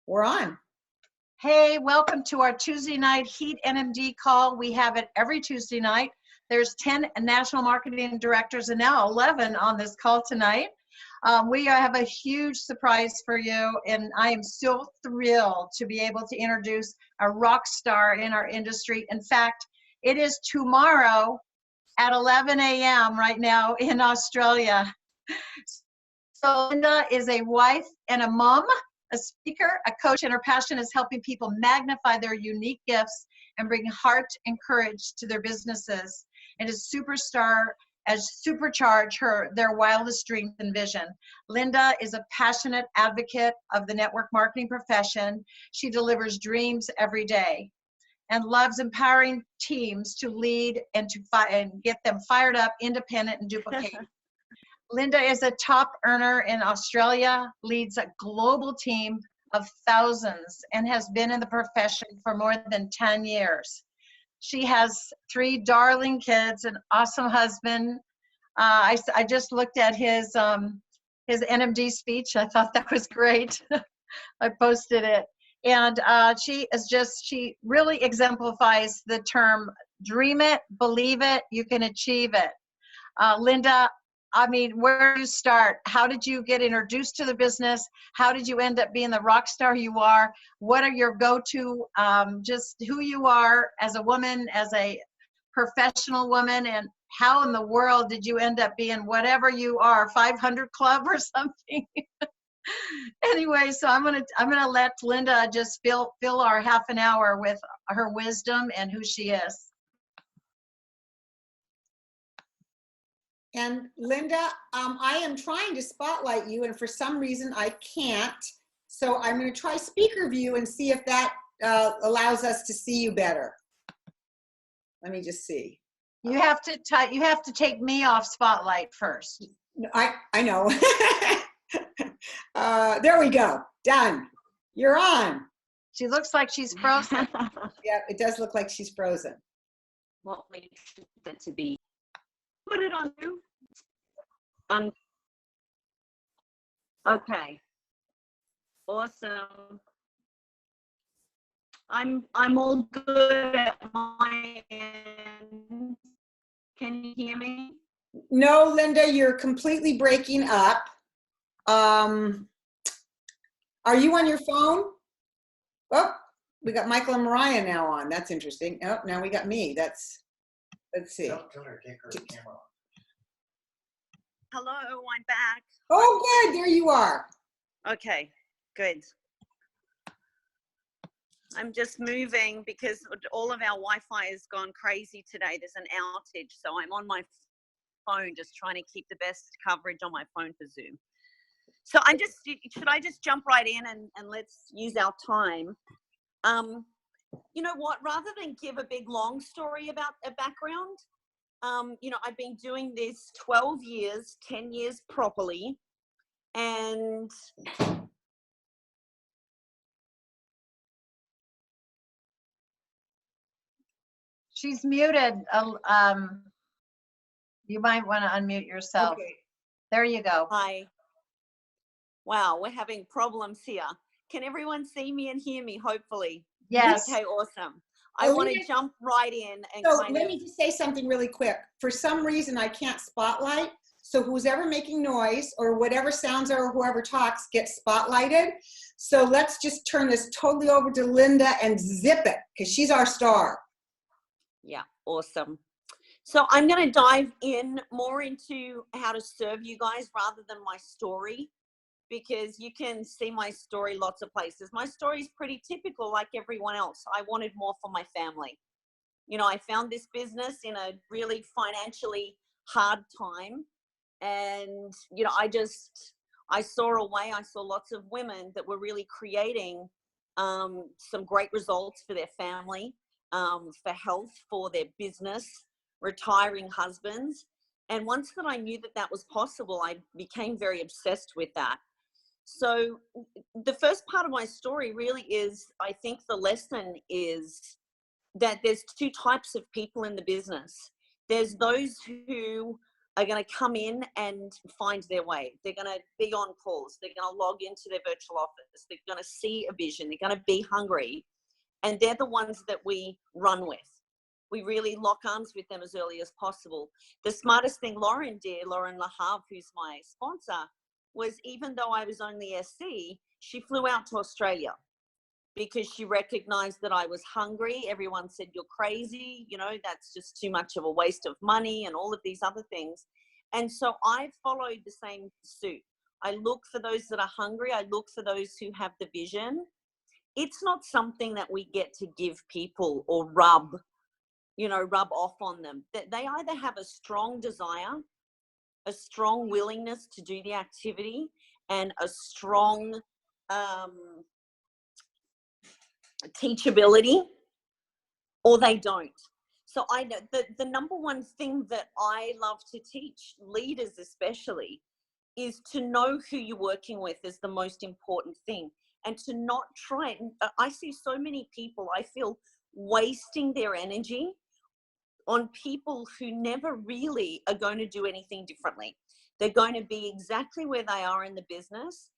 We're on. Hey, welcome to our Tuesday night Heat NMD call. We have it every Tuesday night. There's 10 national marketing directors and now 11 on this call tonight. We have a huge surprise for you, and I am so thrilled to be able to introduce a rock star in our industry. In fact, it is tomorrow at 11 a.m. right now in Australia. So Linda is a wife and a mom, a speaker, a coach, and her passion is helping people magnify their unique gifts and bring heart and courage to their businesses, and is superstar as supercharge their wildest dreams and vision. Linda is a passionate advocate of the network marketing profession. She delivers dreams every day and loves empowering teams to lead and get them fired up, independent, and duplicate. Linda is a top earner in Australia, leads a global team of thousands, and has been in the profession for more than 10 years. She has 3 darling kids, an awesome husband. I just looked at his NMD speech. I thought that was great. I posted it. And she really exemplifies the term, dream it, believe it, you can achieve it. Linda, I mean, where do you start? How did you get introduced to the business? How did you end up being the rock star you are? What are your go-to, just who you are as a woman, as a professional woman, and how in the world did you end up being whatever you are, 500 Club or something? Anyway, so I'm gonna let Linda just fill our half an hour with her wisdom and who she is. And Linda, I am trying to spotlight you, and for some reason I can't. So I'm going to try speaker view and see if that allows us to see you better. Let me just see. You have to take me off spotlight first. I know. There we go. Done. You're on. She looks like she's frozen. Yeah, it does look like she's frozen. What we expect it to be. Put it on you. Okay. Awesome. I'm all good at my end. Can you hear me? No, Linda, you're completely breaking up. Are you on your phone? Oh, we got Michael and Mariah now on. That's interesting. Oh, now we got me. Let's see. Don't tell her to take her camera off. Hello, I'm back. Oh, good. There you are. Okay, good. I'm just moving because all of our Wi-Fi has gone crazy today. There's an outage, so I'm on my phone just trying to keep the best coverage on my phone for Zoom. So should I just jump right in and let's use our time? You know what, rather than give a big long story about a background, you know, I've been doing this 12 years, 10 years properly, and She's muted. You might want to unmute yourself. Okay. There you go. hi. Wow, we're having problems here. Can everyone see me and hear me, hopefully? Yes. Okay, awesome. I want to jump right in and So let me just say something really quick. For some reason, I can't spotlight. So who's ever making noise or whatever sounds or whoever talks gets spotlighted. So let's just turn this totally over to Linda and zip it because she's our star. Yeah, awesome. So I'm going to dive in more into how to serve you guys rather than my story, because you can see my story lots of places. My story is pretty typical like everyone else. I wanted more for my family. You know, I found this business in a really financially hard time. And, you know, I saw a way, I saw lots of women that were really creating some great results for their family, for health, for their business, retiring husbands. And once that I knew that that was possible, I became very obsessed with that. So the first part of my story really is, I think the lesson is that there's 2 types of people in the business. There's those who are going to come in and find their way. They're going to be on calls. They're going to log into their virtual office. They're going to see a vision. They're going to be hungry. And they're the ones that we run with. We really lock arms with them as early as possible. The smartest thing Lauren did, Lauren Lahav, who's my sponsor, was even though I was only SC, she flew out to Australia because she recognized that I was hungry. Everyone said, you're crazy. You know, that's just too much of a waste of money and all of these other things. And so I followed the same suit. I look for those that are hungry. I look for those who have the vision. It's not something that we get to give people or rub off on them. That they either have a strong desire, a strong willingness to do the activity, and a strong teachability, or they don't. So I know the number one thing that I love to teach leaders especially is to know who you're working with is the most important thing, and to not try. I see so many people, I feel, wasting their energy on people who never really are going to do anything differently. They're going to be exactly where they are in the business,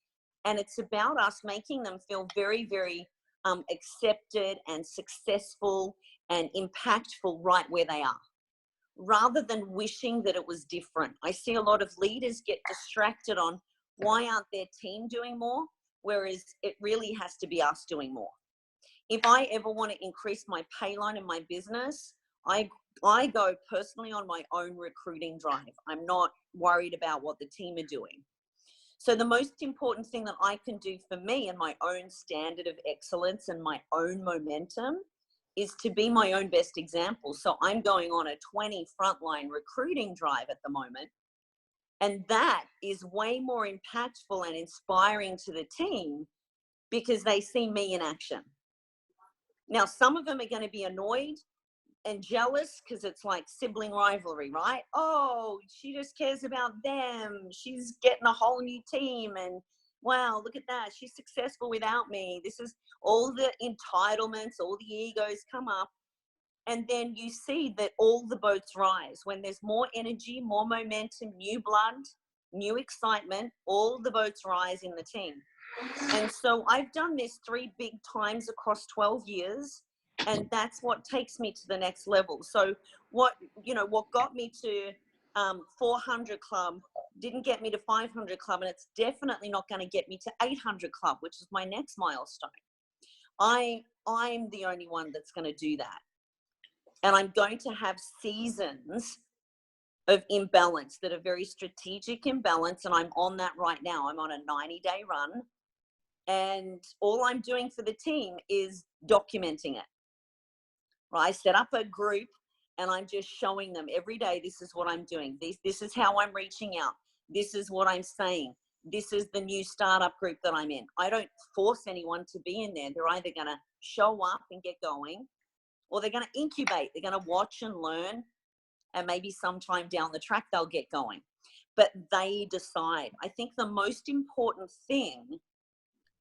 and it's about us making them feel very, very accepted and successful and impactful right where they are, rather than wishing that it was different. I see a lot of leaders get distracted on why aren't their team doing more, whereas it really has to be us doing more. If I ever want to increase my pay line in my business, I go personally on my own recruiting drive. I'm not worried about what the team are doing. So the most important thing that I can do for me and my own standard of excellence and my own momentum is to be my own best example. So I'm going on a 20 frontline recruiting drive at the moment. And that is way more impactful and inspiring to the team because they see me in action. Now, some of them are going to be annoyed and jealous because it's like sibling rivalry, right? Oh, she just cares about them. She's getting a whole new team. And wow, look at that. She's successful without me. This is all the entitlements, all the egos come up. And then you see that all the boats rise. When there's more energy, more momentum, new blood, new excitement, all the boats rise in the team. And so I've done this 3 big times across 12 years. And that's what takes me to the next level. So what got me to 400 Club didn't get me to 500 Club, and it's definitely not going to get me to 800 Club, which is my next milestone. I'm the only one that's going to do that. And I'm going to have seasons of imbalance that are very strategic imbalance. And I'm on that right now. I'm on a 90-day run. And all I'm doing for the team is documenting it. I set up a group and I'm just showing them every day, this is what I'm doing. This is how I'm reaching out. This is what I'm saying. This is the new startup group that I'm in. I don't force anyone to be in there. They're either going to show up and get going, or they're going to incubate. They're going to watch and learn, and maybe sometime down the track they'll get going. But they decide. I think the most important thing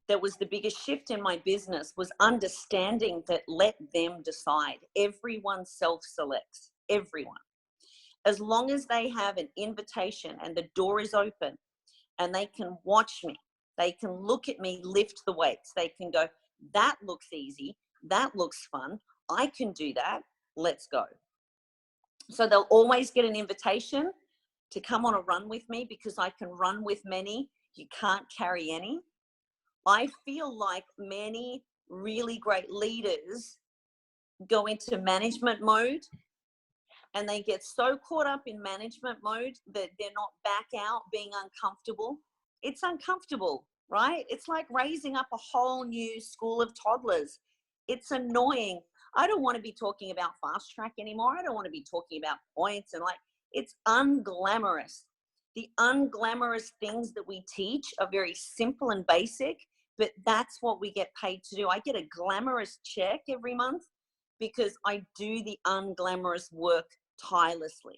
that was the biggest shift in my business was understanding that let them decide. Everyone self-selects, everyone. As long as they have an invitation and the door is open and they can watch me, they can look at me lift the weights, they can go, that looks easy, that looks fun, I can do that, let's go. So they'll always get an invitation to come on a run with me because I can run with many, you can't carry any. I feel like many really great leaders go into management mode and they get so caught up in management mode that they're not back out being uncomfortable. It's uncomfortable, right? It's like raising up a whole new school of toddlers. It's annoying. I don't want to be talking about fast track anymore. I don't want to be talking about points and it's unglamorous. The unglamorous things that we teach are very simple and basic, but that's what we get paid to do. I get a glamorous check every month because I do the unglamorous work tirelessly,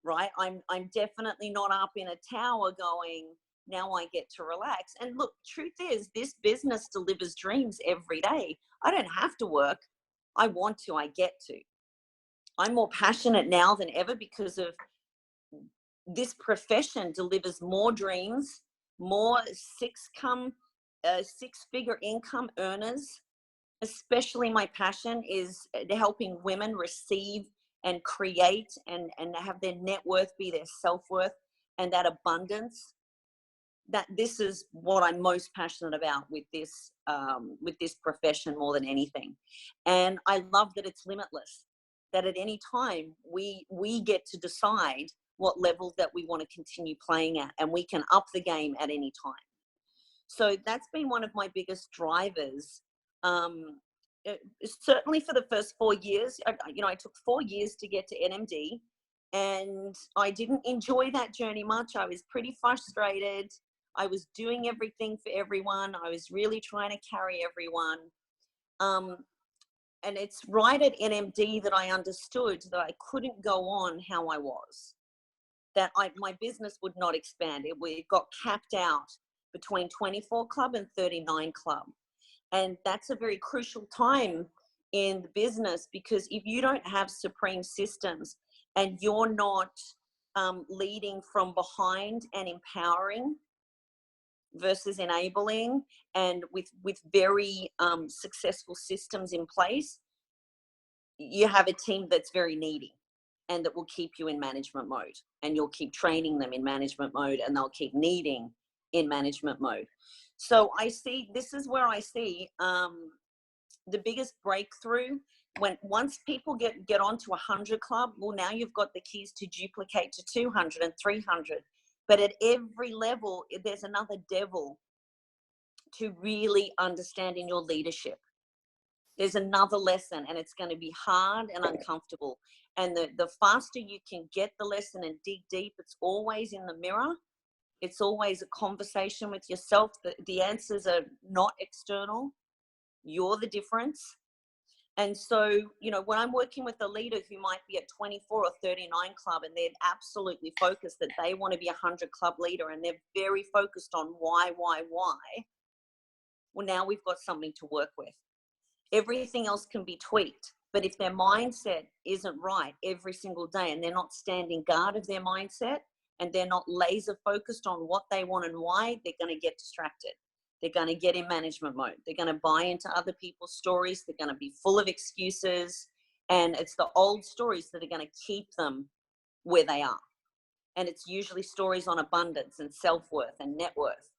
right? I'm definitely not up in a tower going, now I get to relax. And look, truth is, this business delivers dreams every day. I don't have to work. I want to, I get to. I'm more passionate now than ever because of this profession delivers more dreams, more six-figure income earners. Especially my passion is helping women receive and create and have their net worth be their self-worth, and that abundance. That this is what I'm most passionate about with this profession more than anything. And I love that it's limitless, that at any time we get to decide what level that we want to continue playing at, and we can up the game at any time. So that's been one of my biggest drivers. Certainly for the first 4 years, I took 4 years to get to NMD, and I didn't enjoy that journey much. I was pretty frustrated. I was doing everything for everyone. I was really trying to carry everyone. And it's right at NMD that I understood that I couldn't go on how I was, that my business would not expand. It got capped out between 24 Club and 39 Club. And that's a very crucial time in the business, because if you don't have supreme systems and you're not leading from behind and empowering versus enabling, and with very successful systems in place, you have a team that's very needy and that will keep you in management mode, and you'll keep training them in management mode, and they'll keep needing in management mode. So this is where I see the biggest breakthrough. Once people get onto 100 Club, well, now you've got the keys to duplicate to 200 and 300. But at every level, there's another devil to really understand in your leadership. There's another lesson, and it's going to be hard and uncomfortable. And the faster you can get the lesson and dig deep, it's always in the mirror. It's always a conversation with yourself. The answers are not external. You're the difference. And so, when I'm working with a leader who might be at 24 or 39 Club, and they're absolutely focused that they want to be a 100 Club leader, and they're very focused on why, well, now we've got something to work with. Everything else can be tweaked. But if their mindset isn't right every single day, and they're not standing guard of their mindset, and they're not laser focused on what they want and why, they're going to get distracted. They're going to get in management mode. They're going to buy into other people's stories. They're going to be full of excuses. And it's the old stories that are going to keep them where they are. And it's usually stories on abundance and self-worth and net worth.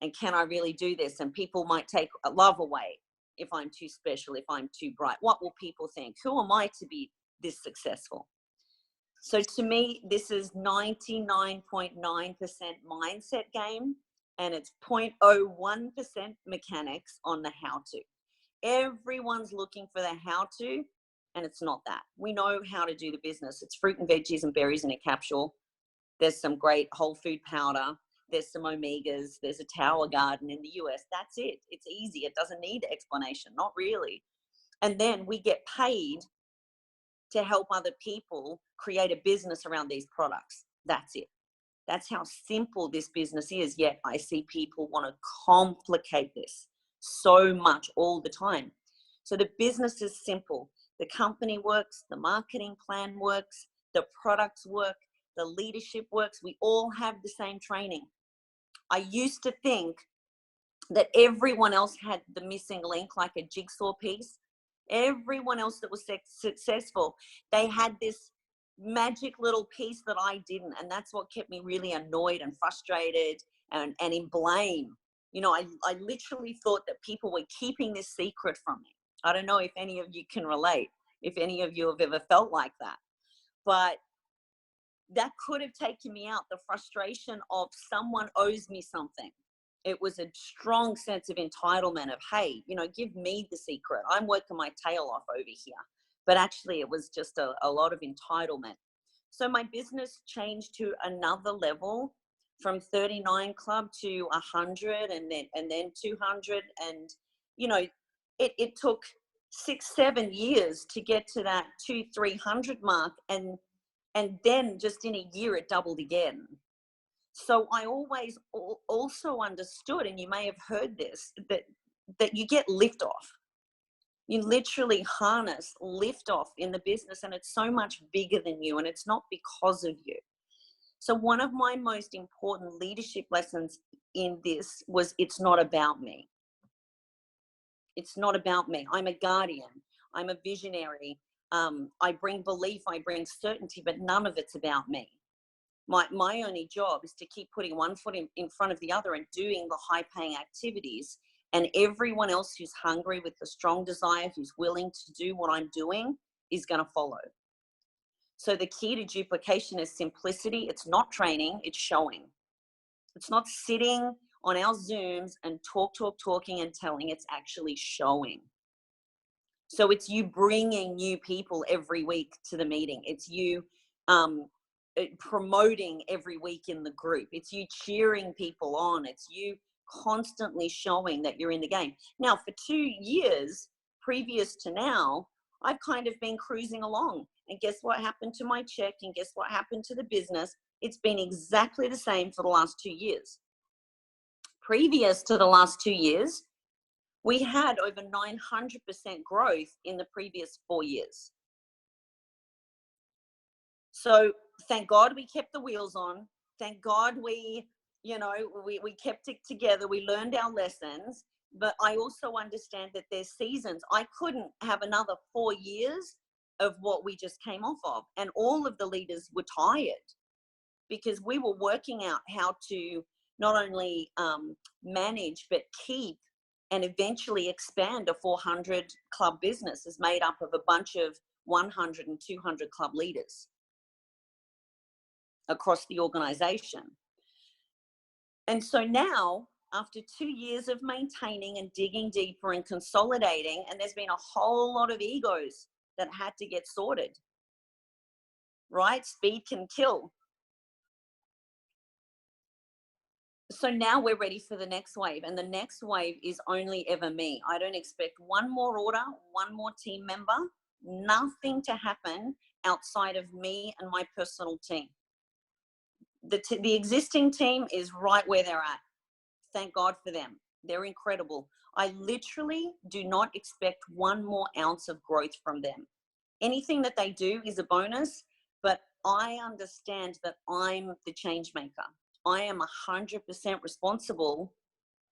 And can I really do this? And people might take love away if I'm too special, if I'm too bright. What will people think? Who am I to be this successful? So to me, this is 99.9% mindset game, and it's 0.01% mechanics on the how-to. Everyone's looking for the how-to, and it's not that. We know how to do the business. It's fruit and veggies and berries in a capsule. There's some great whole food powder. There's some omegas. There's a tower garden in the US. That's it. It's easy. It doesn't need explanation. Not really. And then we get paid to help other people create a business around these products. That's it. That's how simple this business is. Yet I see people want to complicate this so much all the time. So the business is simple. The company works, the marketing plan works, the products work, the leadership works. We all have the same training. I used to think that everyone else had the missing link, like a jigsaw piece. Everyone else that was successful, they had this magic little piece that I didn't. And that's what kept me really annoyed and frustrated and in blame. I literally thought that people were keeping this secret from me. I don't know if any of you can relate, if any of you have ever felt like that. But that could have taken me out, the frustration of someone owes me something. It was a strong sense of entitlement of, hey, give me the secret. I'm working my tail off over here. But actually, it was just a lot of entitlement. So my business changed to another level, from 39 Club to 100 and then 200. And, it took 6-7 years to get to that 200-300 mark. And then just in a year, it doubled again. So I always also understood, and you may have heard this, that you get liftoff. You literally harness liftoff in the business, and it's so much bigger than you, and it's not because of you. So one of my most important leadership lessons in this was, it's not about me. It's not about me. I'm a guardian. I'm a visionary. I bring belief, I bring certainty, but none of it's about me. My only job is to keep putting one foot in front of the other and doing the high paying activities. And everyone else who's hungry with a strong desire, who's willing to do what I'm doing, is going to follow. So the key to duplication is simplicity. It's not training, it's showing. It's not sitting on our Zooms and talking and telling. It's actually showing. So it's you bringing new people every week to the meeting. It's you promoting every week in the group. It's you cheering people on. It's you constantly showing that you're in the game. Now, for 2 years previous to now, I've kind of been cruising along. And guess what happened to my check? And guess what happened to the business? It's been exactly the same for the last 2 years. Previous to the last 2 years, we had over 900% growth in the previous 4 years. So thank God we kept the wheels on. Thank God we kept it together. We learned our lessons, but I also understand that there's seasons. I couldn't have another 4 years of what we just came off of. And all of the leaders were tired because we were working out how to not only manage, but keep and eventually expand a 400 club business is made up of a bunch of 100 and 200 club leaders across the organization. And so now, after 2 years of maintaining and digging deeper and consolidating, and there's been a whole lot of egos that had to get sorted, right? Speed can kill. So now we're ready for the next wave, and the next wave is only ever me. I don't expect one more order, one more team member, nothing to happen outside of me and my personal team. The existing team is right where they're at. Thank God for them. They're incredible. I literally do not expect one more ounce of growth from them. Anything that they do is a bonus, but I understand that I'm the change maker. I am 100% responsible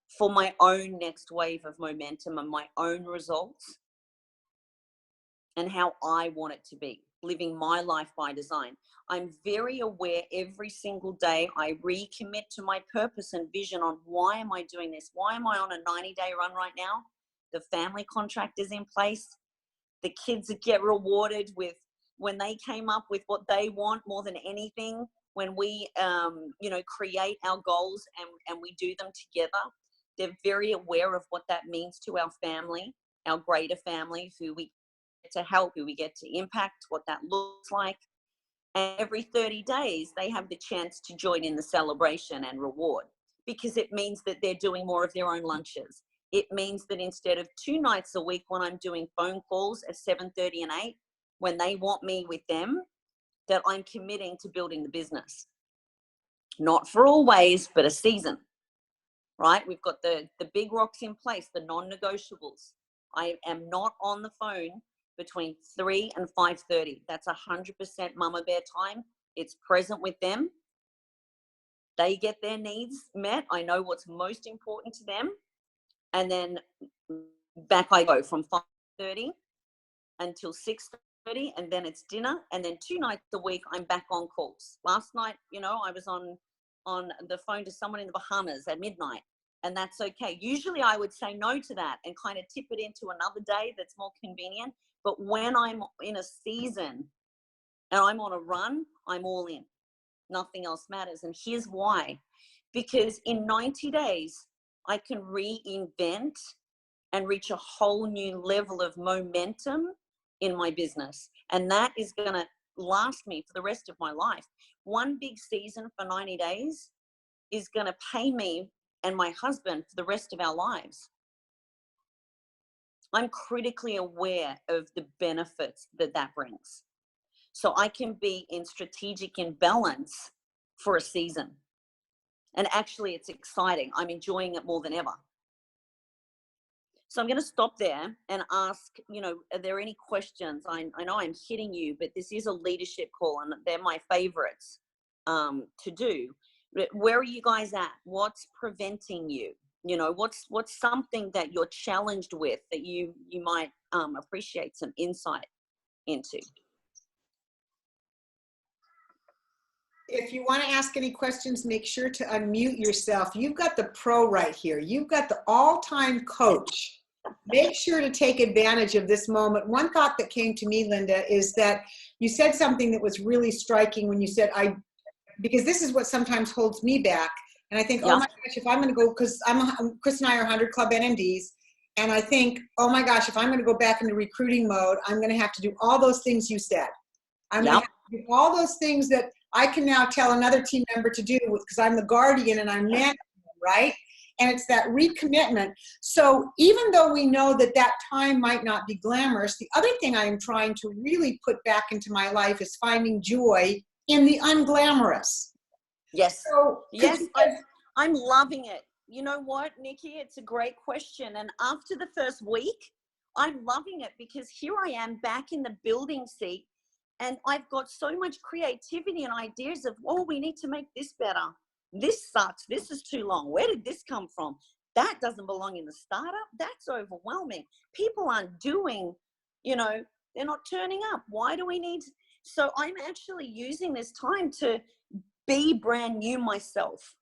for my own next wave of momentum and my own results and how I want it to be, living my life by design. I'm very aware every single day I recommit to my purpose and vision on why am I doing this? Why am I on a 90-day run right now? The family contract is in place. The kids get rewarded with when they came up with what they want more than anything. When we, create our goals and we do them together, they're very aware of what that means to our family, our greater family, who we get to help, who we get to impact, what that looks like. And every 30 days, they have the chance to join in the celebration and reward, because it means that they're doing more of their own lunches. It means that instead of 2 nights a week when I'm doing phone calls at 7:30 and 8, when they want me with them, that I'm committing to building the business. Not for always, but a season, right? We've got the big rocks in place, the non-negotiables. I am not on the phone between 3 and 5:30. That's 100% Mama Bear time. It's present with them. They get their needs met. I know what's most important to them. And then back I go from 5:30 until 6:30, and then it's dinner, and then 2 nights a week I'm back on calls. Last night, I was on the phone to someone in the Bahamas at midnight, and that's okay. Usually I would say no to that and kind of tip it into another day that's more convenient. But when I'm in a season and I'm on a run, I'm all in. Nothing else matters. And here's why. Because in 90 days, I can reinvent and reach a whole new level of momentum in my business. And that is going to last me for the rest of my life. One big season for 90 days is going to pay me and my husband for the rest of our lives. I'm critically aware of the benefits that brings. So I can be in strategic imbalance for a season. And actually, it's exciting. I'm enjoying it more than ever. So I'm going to stop there and ask, are there any questions? I know I'm hitting you, but this is a leadership call and they're my favorites. to do. Where are you guys at? What's preventing you? You know, what's something that you're challenged with that you might appreciate some insight into? If you want to ask any questions, make sure to unmute yourself. You've got the pro right here. You've got the all-time coach. Make sure to take advantage of this moment. One thought that came to me, Linda, is that you said something that was really striking when you said, because this is what sometimes holds me back. And I think, Yeah. oh my gosh, if I'm going to go, because Chris and I are 100 Club NMDs, and I think, oh my gosh, if I'm going to go back into recruiting mode, I'm going to have to do all those things you said. I'm going to have to do all those things that I can now tell another team member to do because I'm the guardian and I'm managing them, right? And it's that recommitment. So even though we know that that time might not be glamorous, the other thing I am trying to really put back into my life is finding joy in the unglamorous. Yes. So, yes, I'm loving it. You know what, Nikki? It's a great question. And after the first week, I'm loving it because here I am back in the building seat and I've got so much creativity and ideas of, oh, we need to make this better. This sucks. This is too long. Where did this come from? That doesn't belong in the startup. That's overwhelming. People aren't doing, you know, they're not turning up. Why do we need? So I'm actually using this time to be brand new myself,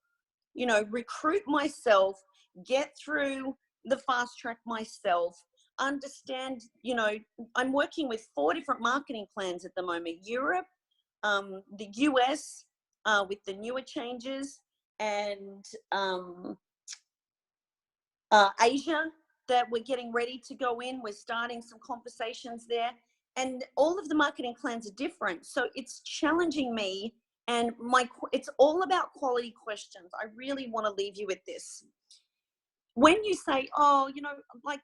you know, recruit myself, get through the fast track myself, understand, you know, I'm working with 4 different marketing plans at the moment: Europe, the US, with the newer changes, and Asia that we're getting ready to go in. We're starting some conversations there, and all of the marketing plans are different. So it's challenging me, and it's all about quality questions. I really want to leave you with this. When you say, oh, you know, like,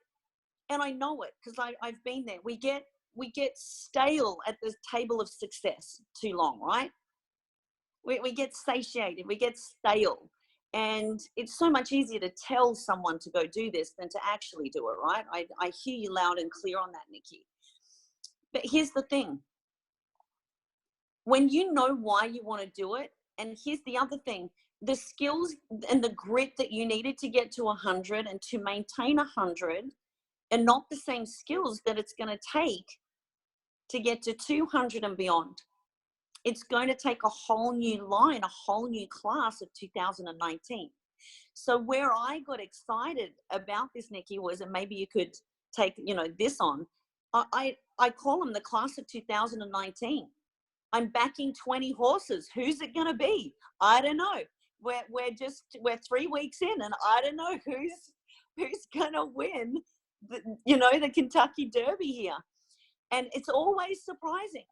and I know it because I've been there. We get stale at the table of success too long, right? We get satiated, we get stale. And it's so much easier to tell someone to go do this than to actually do it, right? I hear you loud and clear on that, Nikki. But here's the thing. When you know why you want to do it, and here's the other thing, the skills and the grit that you needed to get to 100 and to maintain 100 are not the same skills that it's going to take to get to 200 and beyond. It's going to take a whole new line, a whole new class of 2019. So where I got excited about this, Nikki, was, and maybe you could take, you know, this on, I call them the class of 2019. I'm backing 20 horses. Who's it going to be? I don't know. We're 3 weeks in, and I don't know who's going to win the Kentucky Derby here. And it's always surprising.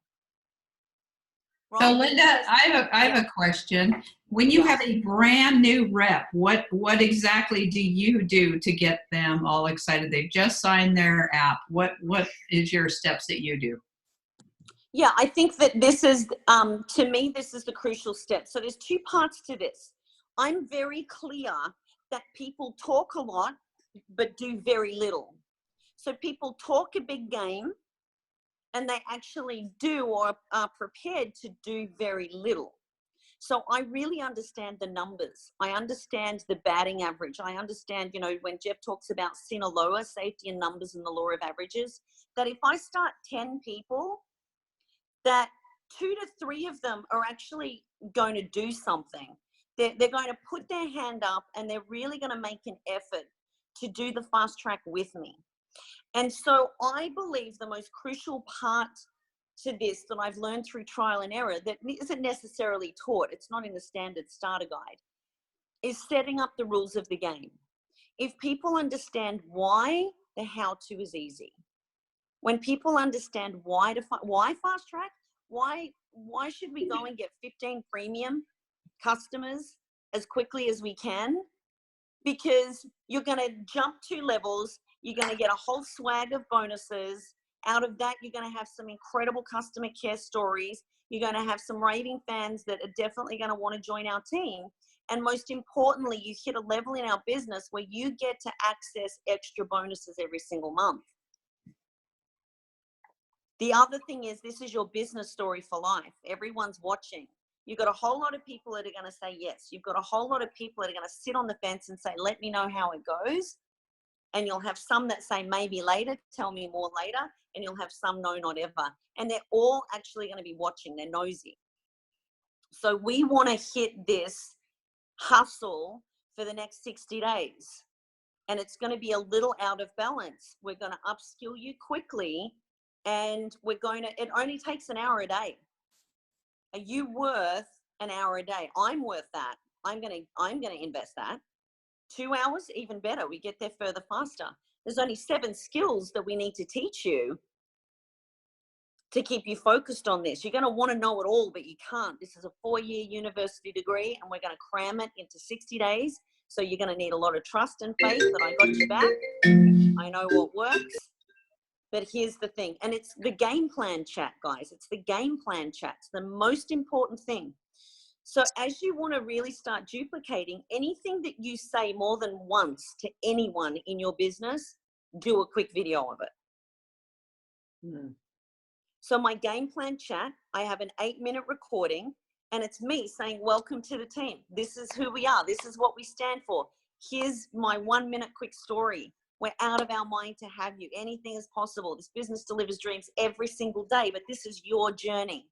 Right? So Linda, I have a question. When you have a brand new rep, what exactly do you do to get them all excited? They've just signed their app. What is your steps that you do? Yeah, I think that this is, to me, this is the crucial step. So there's 2 parts to this. I'm very clear that people talk a lot, but do very little. So people talk a big game, and they actually do or are prepared to do very little. So I really understand the numbers. I understand the batting average. I understand, you know, when Jeff talks about Sinaloa, safety in numbers and the law of averages, that if I start 10 people, that 2 to 3 of them are actually going to do something. They're going to put their hand up and they're really going to make an effort to do the fast track with me. And so I believe the most crucial part to this that I've learned through trial and error that isn't necessarily taught, it's not in the standard starter guide, is setting up the rules of the game. If people understand why, the how-to is easy. When people understand why fast track, why should we go and get 15 premium customers as quickly as we can? Because you're going to jump 2 levels. You're going to get a whole swag of bonuses. Out of that, you're going to have some incredible customer care stories. You're going to have some raving fans that are definitely going to want to join our team. And most importantly, you hit a level in our business where you get to access extra bonuses every single month. The other thing is, this is your business story for life. Everyone's watching. You've got a whole lot of people that are going to say yes. You've got a whole lot of people that are going to sit on the fence and say, let me know how it goes. And you'll have some that say maybe later, tell me more later. And you'll have some no, not ever. And they're all actually going to be watching. They're nosy. So we want to hit this hustle for the next 60 days. And it's going to be a little out of balance. We're going to upskill you quickly. And it only takes an hour a day. Are you worth an hour a day? I'm worth that. I'm going to invest that. 2 hours, even better. We get there further faster. There's only 7 skills that we need to teach you to keep you focused on this. You're going to want to know it all, but you can't. This is a 4-year university degree, and we're going to cram it into 60 days. So you're going to need a lot of trust and faith that I got you back. I know what works. But here's the thing, and it's the game plan chat, guys. It's the game plan chat. It's the most important thing. So as you want to really start duplicating anything that you say more than once to anyone in your business, do a quick video of it. So my game plan chat, I have an 8-minute recording, and it's me saying, welcome to the team. This is who we are. This is what we stand for. Here's my 1-minute quick story. We're out of our mind to have you. Anything is possible. This business delivers dreams every single day, but this is your journey.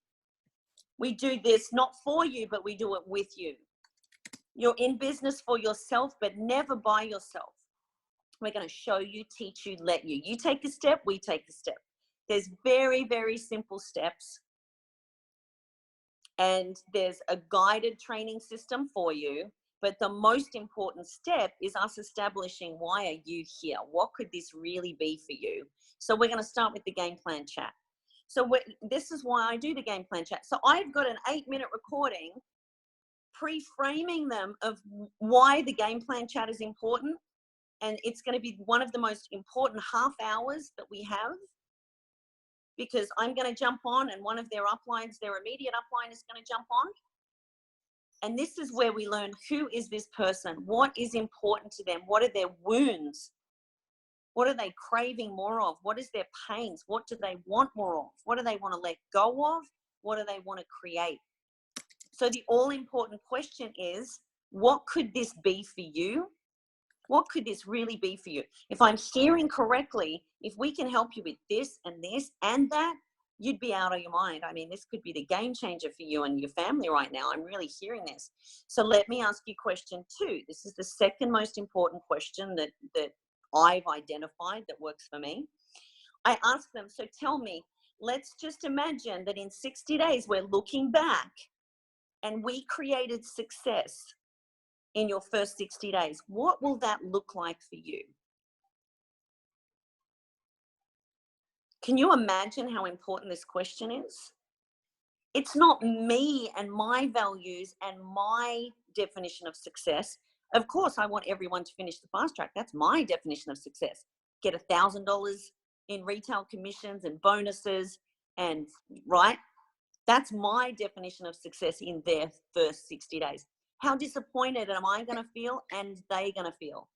We do this not for you, but we do it with you. You're in business for yourself, but never by yourself. We're going to show you, teach you, let you. You take a step, we take a step. There's very, very simple steps. And there's a guided training system for you. But the most important step is us establishing, why are you here? What could this really be for you? So we're going to start with the game plan chat. So this is why I do the game plan chat. So I've got an 8-minute recording pre-framing them of why the game plan chat is important. And it's going to be one of the most important half hours that we have, because I'm going to jump on, and one of their uplines, their immediate upline, is going to jump on. And this is where we learn, who is this person? What is important to them? What are their wounds? What are they craving more of? What is their pains? What do they want more of? What do they want to let go of? What do they want to create? So the all-important question is, what could this be for you? What could this really be for you? If I'm hearing correctly, if we can help you with this and that, you'd be out of your mind. I mean, this could be the game changer for you and your family right now. I'm really hearing this. So let me ask you question 2. This is the second most important question that I've identified that works for me. I ask them, so tell me, let's just imagine that in 60 days, we're looking back and we created success in your first 60 days. What will that look like for you? Can you imagine how important this question is? It's not me and my values and my definition of success. Of course, I want everyone to finish the fast track. That's my definition of success. Get $1,000 in retail commissions and bonuses, and right? That's my definition of success in their first 60 days. How disappointed am I going to feel, and they going to feel?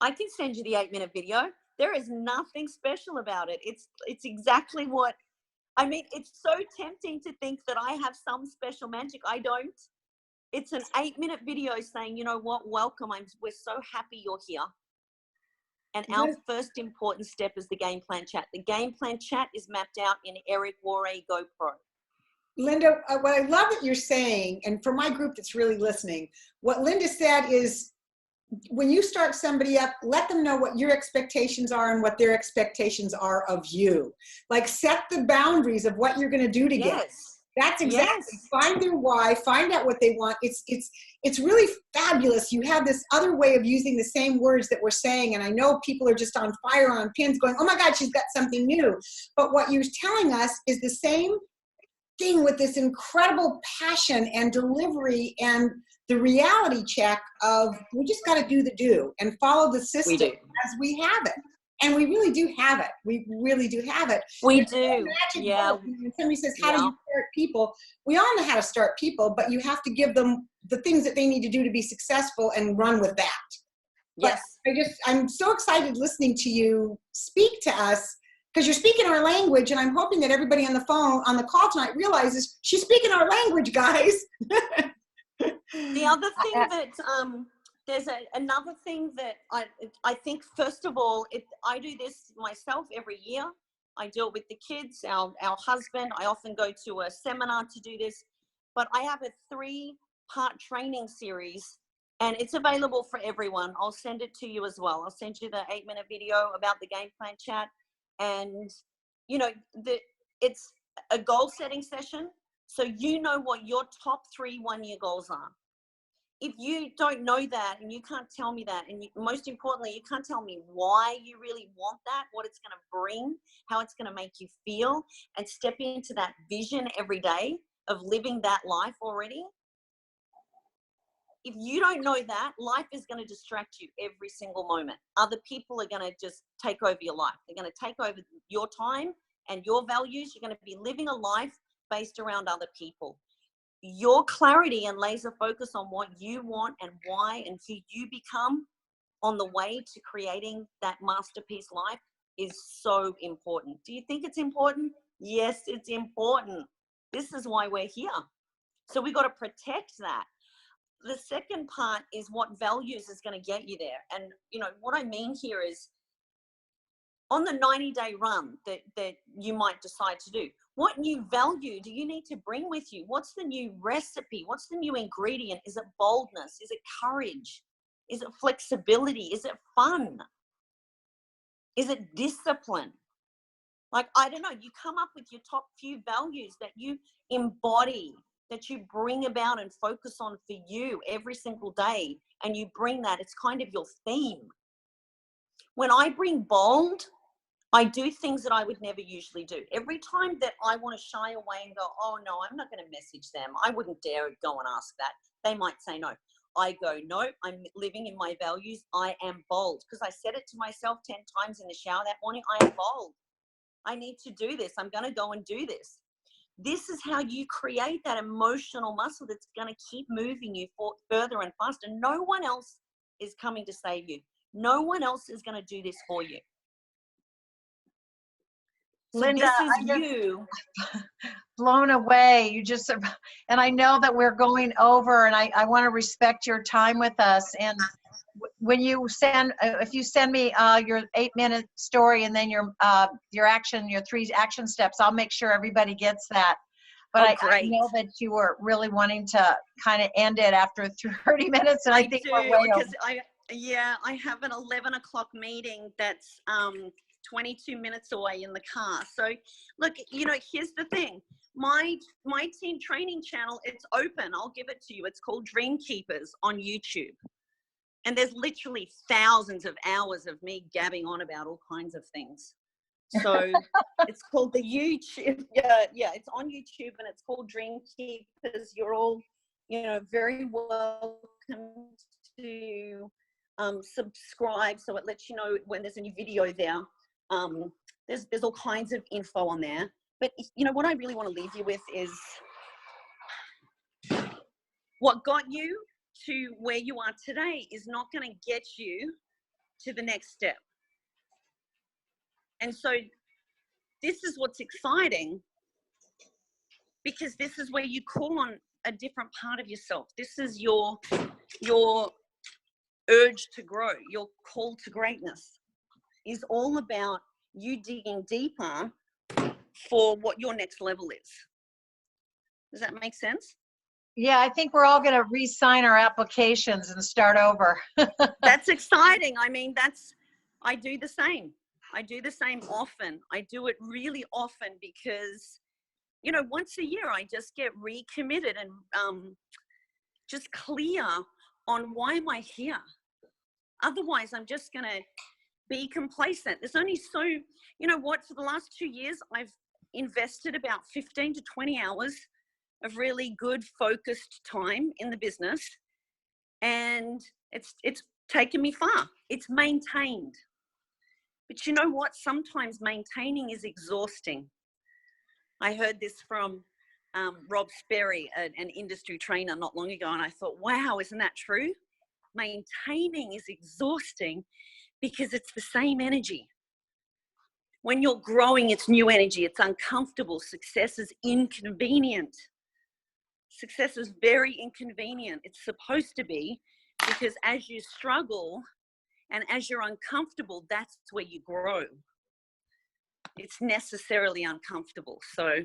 I can send you the 8-minute video. There is nothing special about it. It's exactly what, I mean, it's so tempting to think that I have some special magic. I don't. It's an 8-minute video saying, you know what, welcome. We're so happy you're here. And our first important step is the game plan chat. The game plan chat is mapped out in Eric Warre GoPro. Linda, what I love that you're saying, and for my group that's really listening, what Linda said is, when you start somebody up, let them know what your expectations are and what their expectations are of you. Like, set the boundaries of what you're going to do together. Yes. That's exactly. Yes. Find their why, find out what they want. It's really fabulous. You have this other way of using the same words that we're saying, and I know people are just on fire, on pins, going, oh my God, she's got something new. But what you're telling us is the same thing with this incredible passion and delivery and the reality check of, we just got to do the do and follow the system as we have it. And we really do have it. We really do have it. We do. Yeah. When somebody says, how do you start people? We all know how to start people, but you have to give them the things that they need to do to be successful and run with that. Yes. But I'm so excited listening to you speak to us because you're speaking our language, and I'm hoping that everybody on the phone, on the call tonight realizes she's speaking our language, guys. The other thing that, there's another thing that I think, first of all, I do this myself every year. I do it with the kids, our husband. I often go to a seminar to do this, but I have a 3-part training series, and it's available for everyone. I'll send it to you as well. I'll send you the 8-minute video about the game plan chat. And, you know, it's a goal setting session. So you know what your top 3 one-year goals are. If you don't know that, and you can't tell me that, and most importantly, you can't tell me why you really want that, what it's going to bring, how it's going to make you feel, and step into that vision every day of living that life already. If you don't know that, life is going to distract you every single moment. Other people are going to just take over your life. They're going to take over your time and your values. You're going to be living a life based around other people. Your clarity and laser focus on what you want and why and who you become on the way to creating that masterpiece life is so important. Do you think it's important? Yes, it's important. This is why we're here. So we got to protect that. The second part is what values is going to get you there. And, you know, what I mean here is on the 90-day run that you might decide to do, what new value do you need to bring with you? What's the new recipe? What's the new ingredient? Is it boldness? Is it courage? Is it flexibility? Is it fun? Is it discipline? Like, I don't know, you come up with your top few values that you embody, that you bring about and focus on for you every single day, and you bring that. It's kind of your theme. When I bring bold, I do things that I would never usually do. Every time that I want to shy away and go, oh no, I'm not going to message them, I wouldn't dare go and ask that. They might say no. I go, no, I'm living in my values. I am bold, because I said it to myself 10 times in the shower that morning. I am bold. I need to do this. I'm going to go and do this. This is how you create that emotional muscle that's going to keep moving you further and faster. No one else is coming to save you. No one else is going to do this for you. So Linda, this is you. Blown away. You just, and I know that we're going over, and I want to respect your time with us. And when you send, if you send me your 8-minute story and then your action, your 3 action steps, I'll make sure everybody gets that. But I know that you were really wanting to kind of end it after 30 minutes, and I think we're way over. I have an 11 o'clock meeting that's 22 minutes away in the car. So look, you know, here's the thing. My team training channel, it's open. I'll give it to you. It's called Dream Keepers on YouTube. And there's literally thousands of hours of me gabbing on about all kinds of things. So it's called the YouTube. Yeah, it's on YouTube, and it's called Dream Keepers. You're all, you know, very welcome to subscribe, so it lets you know when there's a new video there. There's all kinds of info on there. But, you know, what I really want to leave you with is what got you to where you are today is not going to get you to the next step. And so this is what's exciting, because this is where you call on a different part of yourself. This is your urge to grow, your call to greatness is all about you digging deeper for what your next level is. Does that make sense? Yeah, I think we're all going to re-sign our applications and start over. That's exciting. I mean, I do the same. I do the same often. I do it really often because, you know, once a year I just get recommitted and just clear on why am I here. Otherwise, I'm just going to be complacent. There's only so, you know what, for the last 2 years, I've invested about 15 to 20 hours of really good focused time in the business. And it's taken me far. It's maintained. But you know what? Sometimes maintaining is exhausting. I heard this from Rob Sperry, an industry trainer, not long ago, and I thought, wow, isn't that true? Maintaining is exhausting because it's the same energy. When you're growing, it's new energy. It's uncomfortable. Success is inconvenient. Success is very inconvenient. It's supposed to be, because as you struggle and as you're uncomfortable, that's where you grow. It's necessarily uncomfortable. So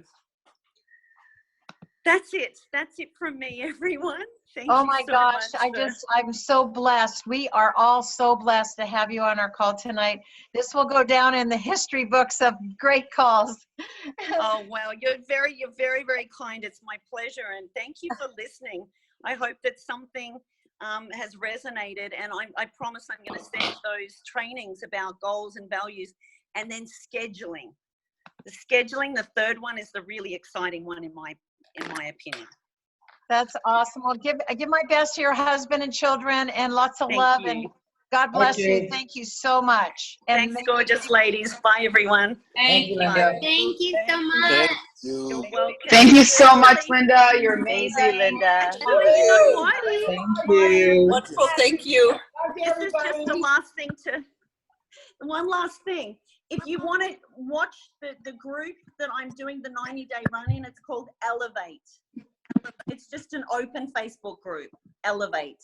that's it. That's it from me, everyone. Thank you Oh my so gosh, much. I'm so blessed. We are all so blessed to have you on our call tonight. This will go down in the history books of great calls. Oh, wow. You're very, very kind. It's my pleasure. And thank you for listening. I hope that something has resonated. And I promise I'm going to send those trainings about goals and values, and then scheduling. The scheduling, the third one, is the really exciting one in my opinion. That's awesome. Well, give my best to your husband and children, and lots of love. And God bless you. Thank you so much. And thanks, gorgeous ladies. Bye, everyone. Thank you. Bye. Thank you so much. You're welcome. Thank you so much, Linda. You're amazing, Linda. Actually, you know what? Thank you. Wonderful. Thank you. This is just the last thing one last thing. If you want to watch the group that I'm doing the 90-day run-in, it's called Elevate. It's just an open Facebook group, Elevate.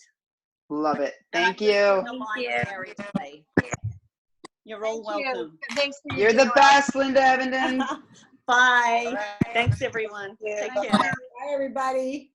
Love it. And Thank I'm just you. in the library today. You're all welcome. Thanks for You're the best, Linda Evenden. Bye. Thanks, everyone. Take care. Bye, everybody.